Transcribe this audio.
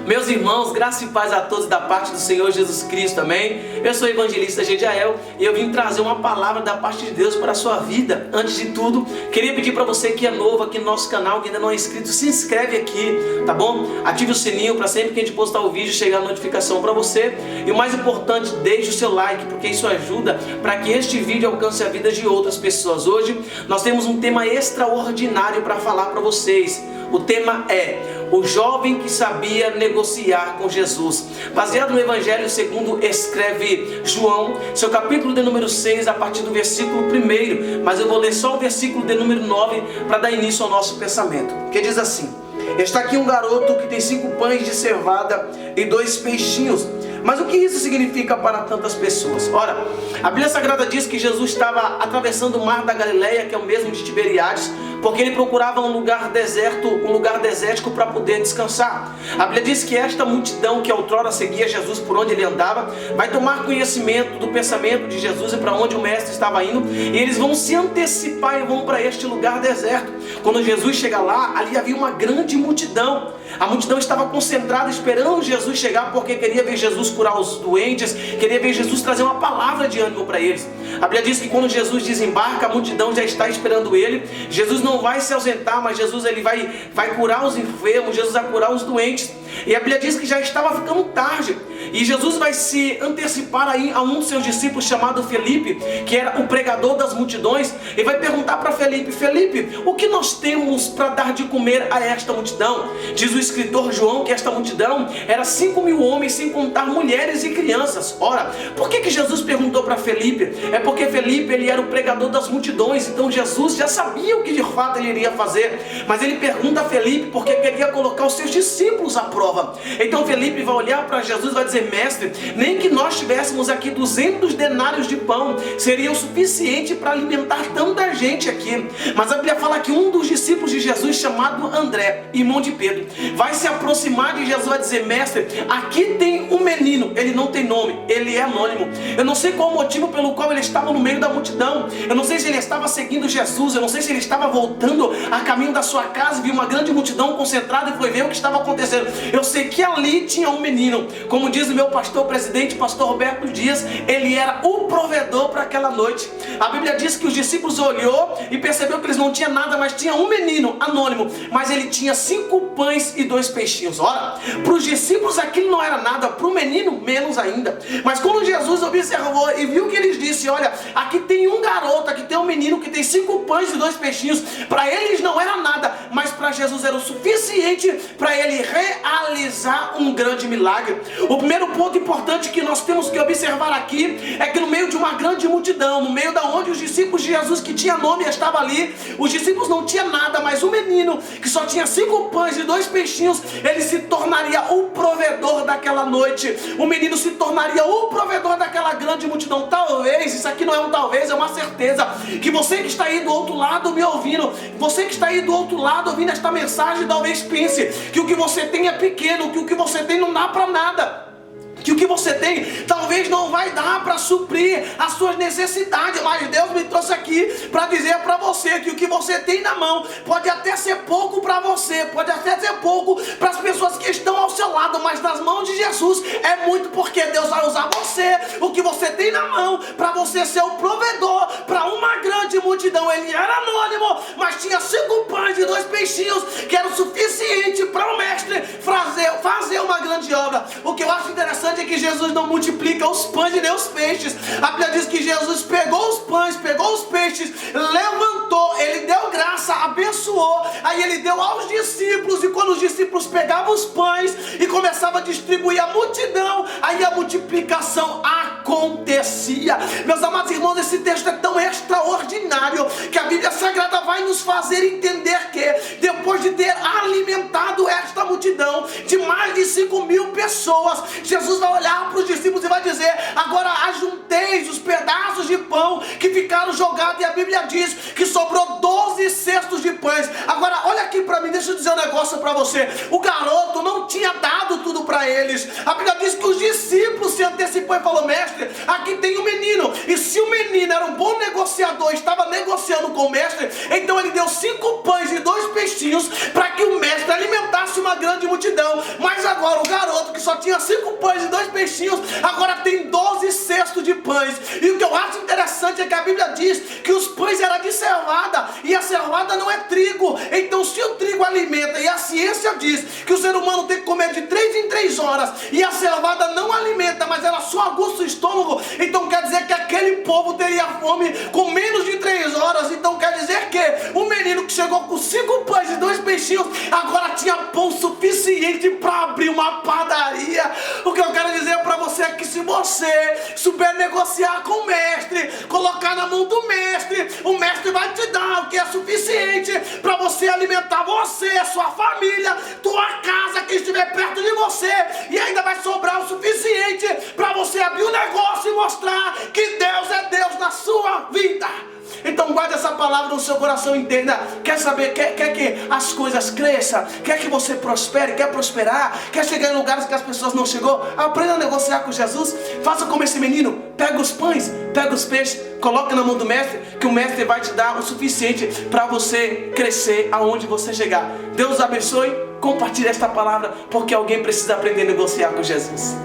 Meus irmãos, graça e paz a todos da parte do Senhor Jesus Cristo, amém? Eu sou o evangelista Gediael e eu vim trazer uma palavra da parte de Deus para a sua vida. Antes de tudo, queria pedir para você que é novo aqui no nosso canal, que ainda não é inscrito, se inscreve aqui, tá bom? Ative o sininho para sempre que a gente postar o vídeo chegar a notificação para você. E o mais importante, deixe o seu like, porque isso ajuda para que este vídeo alcance a vida de outras pessoas. Hoje nós temos um tema extraordinário para falar para vocês. O tema é o jovem que sabia negociar com Jesus. Baseado no Evangelho segundo escreve João, seu capítulo de número 6, a partir do versículo 1. Mas eu vou ler só o versículo de número 9 para dar início ao nosso pensamento. Que diz assim: está aqui um garoto que tem 5 pães de cevada e 2 peixinhos. Mas o que isso significa para tantas pessoas? Ora, a Bíblia Sagrada diz que Jesus estava atravessando o mar da Galileia, que é o mesmo de Tiberíades, porque ele procurava um lugar deserto, um lugar desértico para poder descansar. A Bíblia diz que esta multidão que outrora seguia Jesus por onde ele andava, vai tomar conhecimento do pensamento de Jesus e para onde o mestre estava indo, e eles vão se antecipar e vão para este lugar deserto. Quando Jesus chega lá, ali havia uma grande multidão. A multidão estava concentrada esperando Jesus chegar, porque queria ver Jesus curar os doentes, queria ver Jesus trazer uma palavra de ânimo para eles. A Bíblia diz que quando Jesus desembarca, a multidão já está esperando ele. Jesus não vai se ausentar, mas Jesus ele vai curar os enfermos, Jesus vai curar os doentes. E a Bíblia diz que já estava ficando tarde, e Jesus vai se antecipar aí a um dos seus discípulos chamado Felipe, que era o pregador das multidões, e vai perguntar para Felipe: Felipe, o que nós temos para dar de comer a esta multidão? Diz o escritor João que esta multidão era 5.000 homens, sem contar mulheres e crianças. Ora, por que Jesus perguntou para Felipe? É porque Felipe ele era o pregador das multidões, então Jesus já sabia o que de fato ele iria fazer, mas ele pergunta a Felipe porque queria colocar os seus discípulos à prova. Então Felipe vai olhar para Jesus e vai dizer: mestre, nem que nós tivéssemos aqui 200 denários de pão seria o suficiente para alimentar tanta gente aqui. Mas a Bíblia fala que um dos discípulos de Jesus, chamado André, irmão de Pedro, vai se aproximar de Jesus e vai dizer: mestre, aqui tem um menino, ele não tem nome, ele é anônimo. Eu não sei qual o motivo pelo qual ele estava no meio da multidão, eu não sei se ele estava seguindo Jesus, eu não sei se ele estava voltando a caminho da sua casa e viu uma grande multidão concentrada e foi ver o que estava acontecendo. Eu sei que ali tinha um menino, como diz o meu pastor presidente, pastor Roberto Dias, ele era o provedor para aquela noite. A Bíblia diz que os discípulos olhou e percebeu que eles não tinham nada, mas tinha um menino anônimo, mas ele tinha 5 pães e 2 peixinhos. Ora, para os discípulos aquilo não era nada, para o menino menos ainda. Mas quando Jesus observou e viu que eles disse: olha, aqui tem um garoto, aqui tem um menino que tem 5 pães e 2 peixinhos, para eles não era nada, mas para Jesus era o suficiente para ele realizar um grande milagre. O primeiro ponto importante que nós temos que observar aqui é que no meio de uma grande multidão, no meio da onde os discípulos de Jesus que tinha nome estava ali, os discípulos não tinham nada, mas o menino que só tinha 5 pães e 2 peixinhos, ele se tornaria o provedor daquela noite. O menino se tornaria o provedor daquela grande multidão. Talvez, isso aqui não é um talvez, é uma certeza, que você que está aí do outro lado me ouvindo, você que está aí do outro lado ouvindo esta mensagem, talvez pense que o que você tem é pequeno, que o que você tem não dá para nada, que o que você tem talvez não vai dar para suprir as suas necessidades, mas Deus me trouxe aqui para dizer para você que o que você tem na mão pode até ser pouco para você, pode até ser pouco para as pessoas que estão ao seu lado, mas nas mãos de Jesus é muito, porque Deus vai usar você, o que você tem na mão, para você ser o provedor para uma grande multidão. Ele era anônimo, mas tinha 5 pães e 2 peixinhos, que era o suficiente para o mestre fazer uma grande obra. O que eu acho interessante é que Jesus não multiplica os pães e nem os peixes. A Bíblia diz que Jesus pegou os pães, pegou os peixes, levantou, ele deu graça, abençoou, aí ele deu aos discípulos, e quando os discípulos pegavam os pães e começavam a distribuir a multidão, aí a multiplicação acontecia. Meus amados irmãos, esse texto é tão extraordinário que a Bíblia Sagrada vai nos fazer entender que depois de ter alimentado esta multidão de mais de 5.000 pessoas, Jesus vai olhar para os discípulos e vai dizer: agora ajunteis os pedaços de pão que ficaram jogados, e a Bíblia diz que sobrou 12 cestos de pães. Agora olha aqui para mim, deixa eu dizer um negócio para você. O garoto não tinha dado tudo para eles. A Bíblia diz que os discípulos se antecipou e falou: mestre, aqui tem um menino, e se o menino era um bom negociador, estava negociando com o mestre, então ele deu 5 pães e 2 peixinhos para que o mestre alimentasse uma uma grande multidão. Mas agora o garoto que só tinha 5 pães e 2 peixinhos, agora tem 12 cestos de pães. E o que eu acho interessante é que a Bíblia diz que os pães eram de cevada, e a cevada não é trigo. Então se o trigo alimenta, e a ciência diz que o ser humano tem que comer de 3 em 3 horas, e a cevada não alimenta, mas ela só aguça o estômago, então quer dizer que aquele povo teria fome com menos de 3 horas. Então quer dizer que o menino que chegou com 5 pães e 2 peixinhos agora tinha pão suficiente para abrir uma padaria. O que eu quero dizer para você é que se você souber negociar com o mestre, colocar na mão do mestre, o mestre vai te dar o que é suficiente para você alimentar você, sua família, tua casa, quem estiver perto de você, e ainda vai sobrar o suficiente para você abrir um negócio e mostrar que Deus é Deus na sua vida. Então guarde essa palavra no seu coração, entenda. Quer saber, quer que as coisas cresçam, quer que você prospere, quer prosperar, quer chegar em lugares que as pessoas não chegou, aprenda a negociar com Jesus. Faça como esse menino, pega os pães, pega os peixes, coloca na mão do mestre, que o mestre vai te dar o suficiente para você crescer aonde você chegar. Deus abençoe, compartilhe esta palavra, porque alguém precisa aprender a negociar com Jesus.